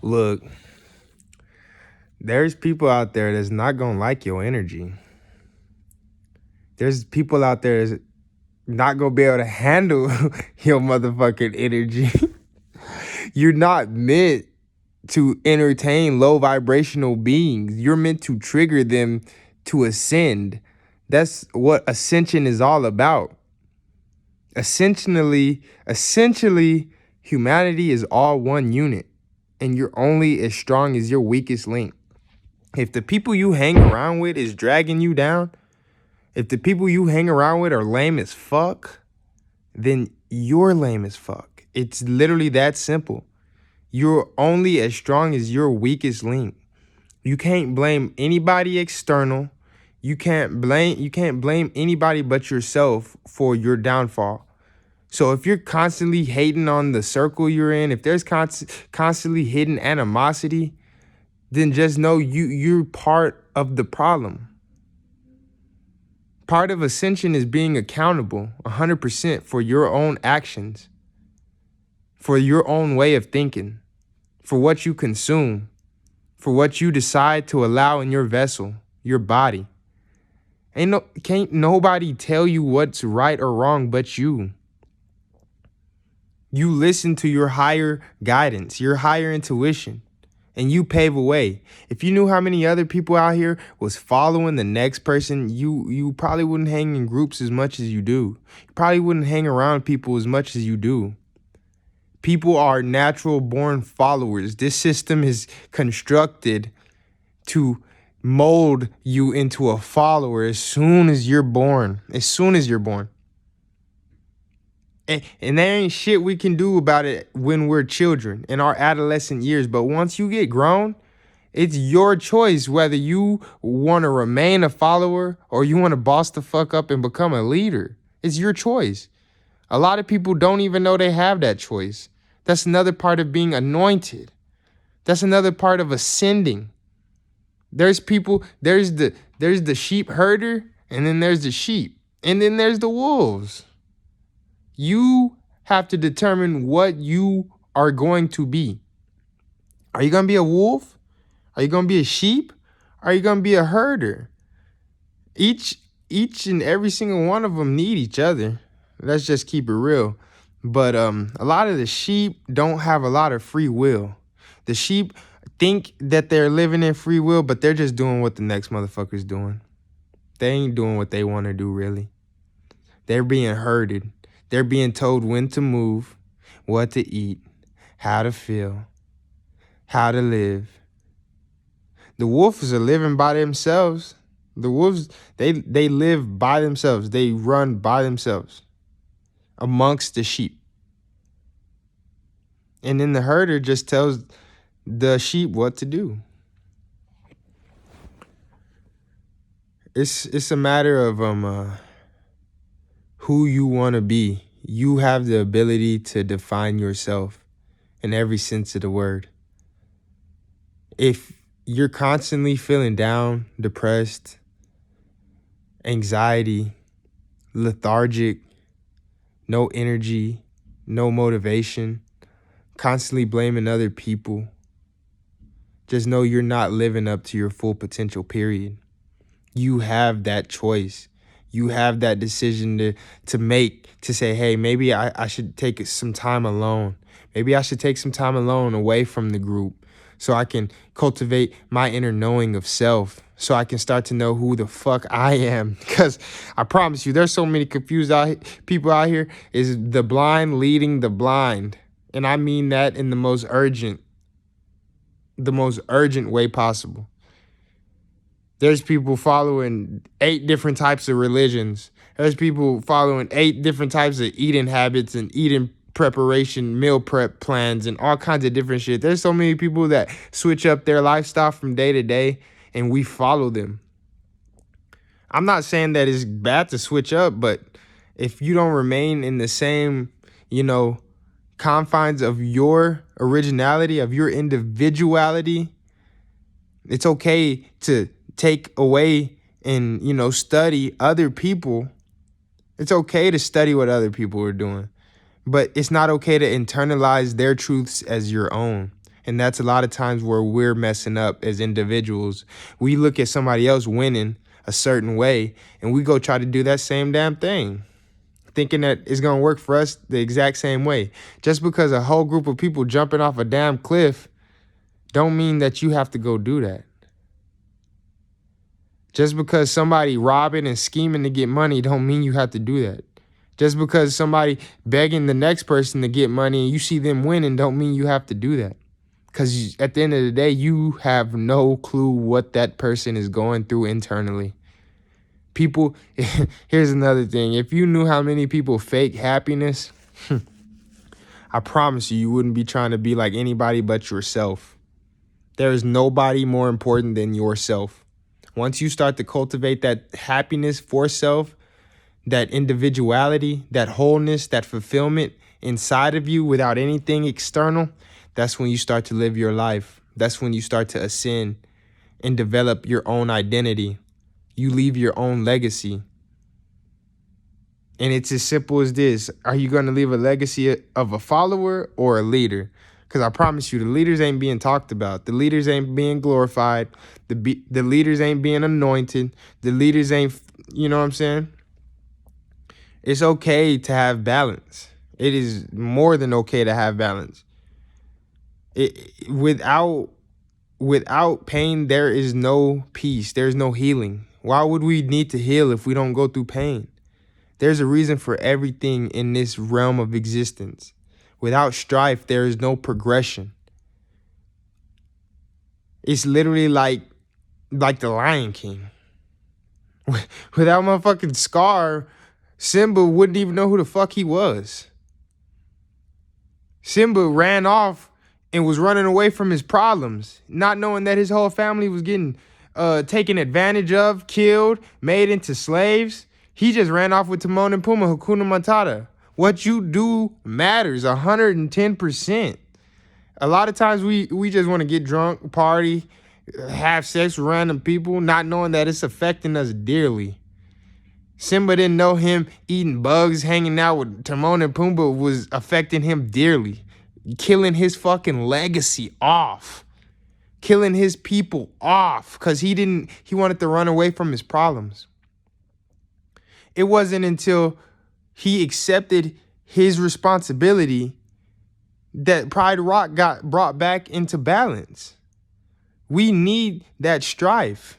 Look, there's people out there that's not gonna like your energy. There's people out there that's not gonna be able to handle your motherfucking energy. You're not meant to entertain low vibrational beings. You're meant to trigger them to ascend. That's what ascension is all about. Essentially, humanity is all one unit, and you're only as strong as your weakest link. If the people you hang around with is dragging you down, if the people you hang around with are lame as fuck, then you're lame as fuck. It's literally that simple. You're only as strong as your weakest link. You can't blame anybody external. You can't blame anybody but yourself for your downfall. So if you're constantly hating on the circle you're in, if there's constantly hidden animosity, then just know you're part of the problem. Part of ascension is being accountable 100% for your own actions, for your own way of thinking, for what you consume, for what you decide to allow in your vessel, your body. Can't nobody tell you what's right or wrong but you. You listen to your higher guidance, your higher intuition, and you pave a way. If you knew how many other people out here was following the next person, you probably wouldn't hang in groups as much as you do. You probably wouldn't hang around people as much as you do. People are natural born followers. This system is constructed to mold you into a follower as soon as you're born. As soon as you're born. And there ain't shit we can do about it when we're children in our adolescent years. But once you get grown, it's your choice whether you want to remain a follower or you want to boss the fuck up and become a leader. It's your choice. A lot of people don't even know they have that choice. That's another part of being anointed. That's another part of ascending. There's the sheep herder, and then there's the sheep, and then there's the wolves. You have to determine what you are going to be. Are you going to be a wolf? Are you going to be a sheep? Are you going to be a herder? Each and every single one of them need each other. Let's just keep it real. But a lot of the sheep don't have a lot of free will. The sheep think that they're living in free will, but they're just doing what the next motherfucker's doing. They ain't doing what they want to do, really. They're being herded. They're being told when to move, what to eat, how to feel, how to live. The wolves are living by themselves. The wolves, they live by themselves. They run by themselves amongst the sheep. And then the herder just tells the sheep what to do. It's a matter of who you want to be. You have the ability to define yourself in every sense of the word. If you're constantly feeling down, depressed, anxiety, lethargic, no energy, no motivation, constantly blaming other people, just know you're not living up to your full potential, period. You have that choice. You have that decision to make, to say, hey, maybe I should take some time alone. Maybe I should take some time alone away from the group so I can cultivate my inner knowing of self, so I can start to know who the fuck I am. Because I promise you, there's so many confused people out here. Is the blind leading the blind. And I mean that in the most urgent way possible. There's people following 8 different types of religions. There's people following 8 different types of eating habits and eating preparation, meal prep plans, and all kinds of different shit. There's so many people that switch up their lifestyle from day to day, and we follow them. I'm not saying that it's bad to switch up, but if you don't remain in the same, confines of your originality, of your individuality, it's okay to take away and, study other people. It's okay to study what other people are doing, but it's not okay to internalize their truths as your own. And that's a lot of times where we're messing up as individuals. We look at somebody else winning a certain way and we go try to do that same damn thing, thinking that it's going to work for us the exact same way. Just because a whole group of people jumping off a damn cliff don't mean that you have to go do that. Just because somebody robbing and scheming to get money don't mean you have to do that. Just because somebody begging the next person to get money and you see them winning don't mean you have to do that. Because at the end of the day, you have no clue what that person is going through internally. People, here's another thing. If you knew how many people fake happiness, I promise you, you wouldn't be trying to be like anybody but yourself. There is nobody more important than yourself. Once you start to cultivate that happiness for self, that individuality, that wholeness, that fulfillment inside of you without anything external, that's when you start to live your life. That's when you start to ascend and develop your own identity. You leave your own legacy. And it's as simple as this. Are you going to leave a legacy of a follower or a leader? Because I promise you, the leaders ain't being talked about. The leaders ain't being glorified. The leaders ain't being anointed. The leaders ain't, you know what I'm saying? It's okay to have balance. It is more than okay to have balance. Without pain, there is no peace. There's no healing. Why would we need to heal if we don't go through pain? There's a reason for everything in this realm of existence. Without strife, there is no progression. It's literally like the Lion King. Without motherfucking Scar, Simba wouldn't even know who the fuck he was. Simba ran off and was running away from his problems, not knowing that his whole family was getting taken advantage of, killed, made into slaves. He just ran off with Timon and Pumbaa, Hakuna Matata. What you do matters 110%. A lot of times we just want to get drunk, party, have sex with random people, not knowing that it's affecting us dearly. Simba didn't know him eating bugs, hanging out with Timon and Pumbaa was affecting him dearly. Killing his fucking legacy off. Killing his people off because he wanted to run away from his problems. It wasn't until he accepted his responsibility that Pride Rock got brought back into balance. We need that strife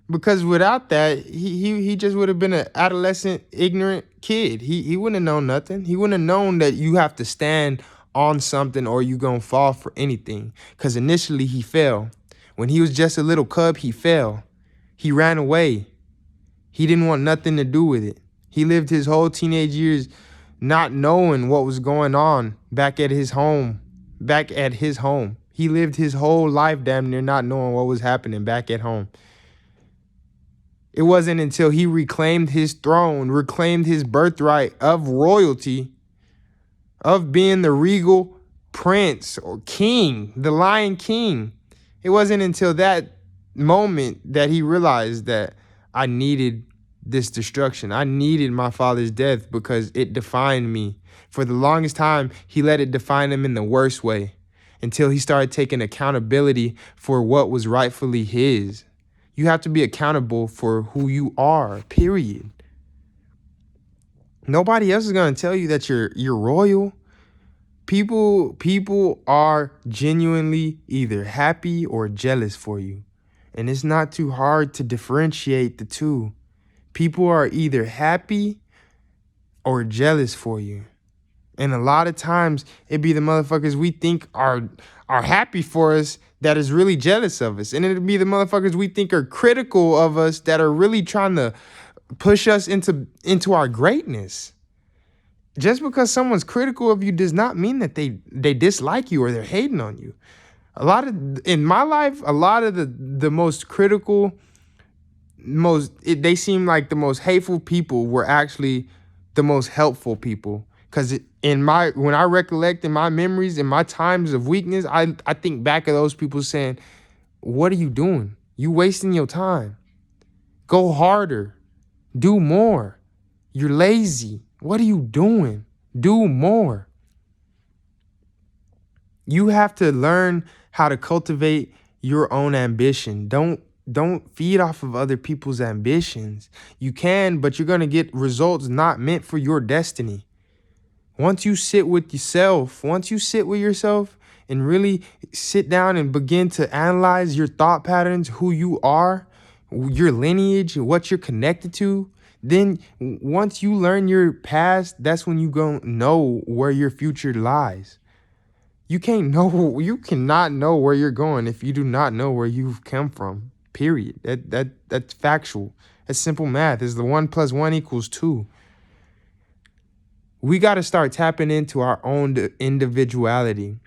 because without that, he just would have been an adolescent, ignorant kid. He wouldn't have known nothing. He wouldn't have known that you have to stand on something or you gonna fall for anything. Because initially he fell. When he was just a little cub, he fell. He ran away. He didn't want nothing to do with it. He lived his whole teenage years not knowing what was going on back at his home. He lived his whole life damn near not knowing what was happening back at home. It wasn't until he reclaimed his throne, reclaimed his birthright of royalty, of being the regal prince or king, the Lion King. It wasn't until that moment that he realized that I needed this destruction. I needed my father's death because it defined me. For the longest time, he let it define him in the worst way until he started taking accountability for what was rightfully his. You have to be accountable for who you are, period. Nobody else is going to tell you that you're royal. People are genuinely either happy or jealous for you. And it's not too hard to differentiate the two. People are either happy or jealous for you. And a lot of times it be the motherfuckers we think are happy for us that is really jealous of us. And it'd be the motherfuckers we think are critical of us that are really trying to push us into our greatness. Just because someone's critical of you does not mean that they dislike you or they're hating on you. In my life, a lot of the most critical, they seem like the most hateful people were actually the most helpful people. Because when I recollect in my memories, in my times of weakness, I think back of those people saying, what are you doing? You wasting your time. Go harder. Do more. You're lazy. What are you doing? Do more. You have to learn how to cultivate your own ambition. Don't feed off of other people's ambitions. You can, but you're going to get results not meant for your destiny. Once you sit with yourself, and really sit down and begin to analyze your thought patterns, who you are, your lineage, what you're connected to, then once you learn your past, that's when you gonna know where your future lies. You cannot know where you're going if you do not know where you've come from. Period. That's factual. That's simple math. It's the 1 + 1 = 2. We got to start tapping into our own individuality.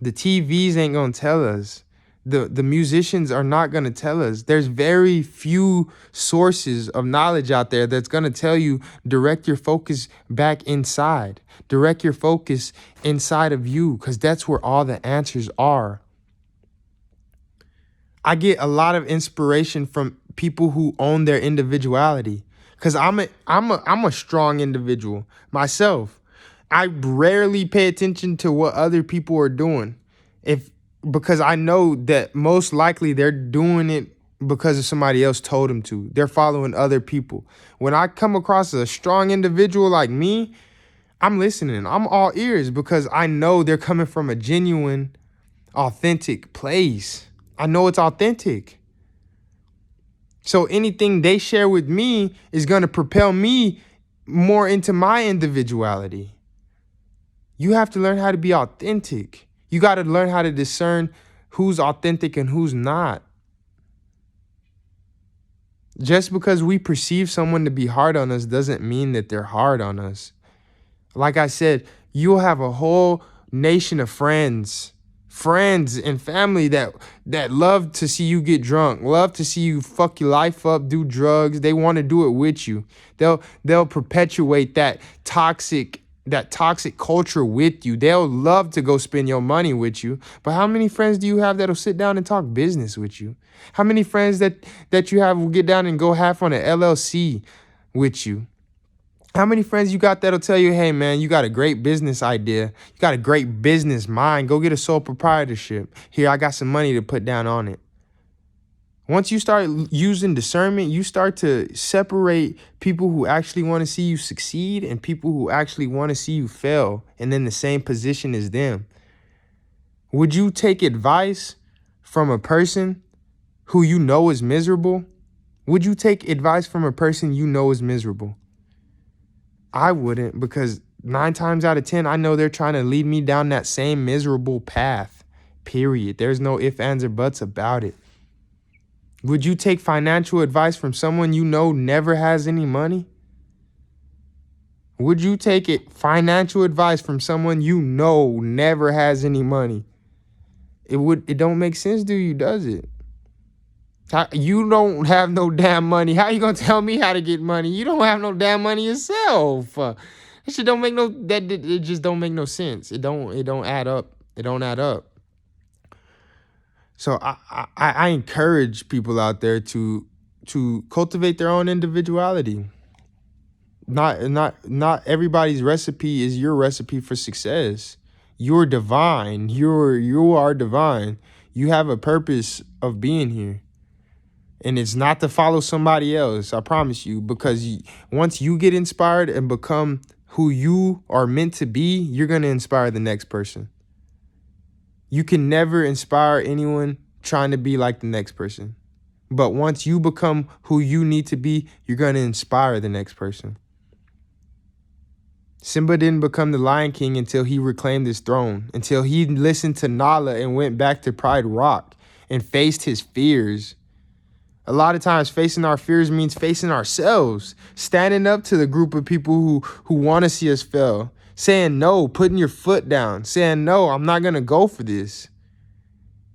The TVs ain't going to tell us. The musicians are not going to tell us. There's very few sources of knowledge out there that's going to tell you, direct your focus back inside. Direct your focus inside of you, because that's where all the answers are. I get a lot of inspiration from people who own their individuality, because I'm a strong individual myself. I rarely pay attention to what other people are doing, because I know that most likely they're doing it because somebody else told them to. They're following other people. When I come across a strong individual like me, I'm listening. I'm all ears, because I know they're coming from a genuine, authentic place. I know it's authentic. So anything they share with me is going to propel me more into my individuality. You have to learn how to be authentic. You got to learn how to discern who's authentic and who's not. Just because we perceive someone to be hard on us doesn't mean that they're hard on us. Like I said, you'll have a whole nation of friends and family that love to see you get drunk, love to see you fuck your life up, do drugs. They want to do it with you. They'll perpetuate that toxic culture with you. They'll love to go spend your money with you. But how many friends do you have that'll sit down and talk business with you? How many friends that you have will get down and go half on an LLC with you? How many friends you got that'll tell you, hey, man, you got a great business idea. You got a great business mind. Go get a sole proprietorship. Here, I got some money to put down on it. Once you start using discernment, you start to separate people who actually want to see you succeed and people who actually want to see you fail and in the same position as them. Would you take advice from a person who you know is miserable? Would you take advice from a person you know is miserable? I wouldn't, because 9 times out of 10, I know they're trying to lead me down that same miserable path, period. There's no ifs, ands, or buts about it. Would you take financial advice from someone you know never has any money? Would you take financial advice from someone you know never has any money? It don't make sense to you, does it? You don't have no damn money. How you gonna tell me how to get money? You don't have no damn money yourself. That shit don't make it just don't make no sense. It don't add up. It don't add up. So I encourage people out there to cultivate their own individuality. Not everybody's recipe is your recipe for success. You're divine. You are divine. You have a purpose of being here. And it's not to follow somebody else, I promise you, because once you get inspired and become who you are meant to be, you're going to inspire the next person. You can never inspire anyone trying to be like the next person. But once you become who you need to be, you're going to inspire the next person. Simba didn't become the Lion King until he reclaimed his throne, until he listened to Nala and went back to Pride Rock and faced his fears. A lot of times facing our fears means facing ourselves, standing up to the group of people who want to see us fail, saying no, putting your foot down, saying no, I'm not going to go for this.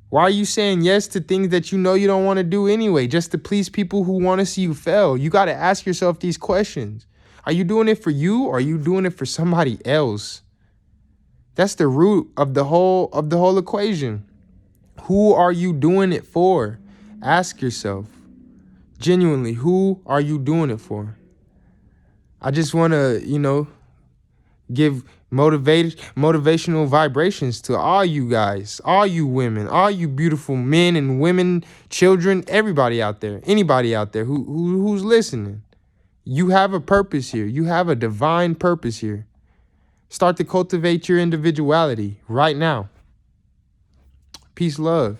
Why are you saying yes to things that you know you don't want to do anyway, just to please people who want to see you fail? You got to ask yourself these questions. Are you doing it for you, or are you doing it for somebody else? That's the root of the whole equation. Who are you doing it for? Ask yourself. Genuinely, who are you doing it for? I just want to, give motivational vibrations to all you guys, all you women, all you beautiful men and women, children, everybody out there, anybody out there who's listening. You have a purpose here. You have a divine purpose here. Start to cultivate your individuality right now. Peace, love.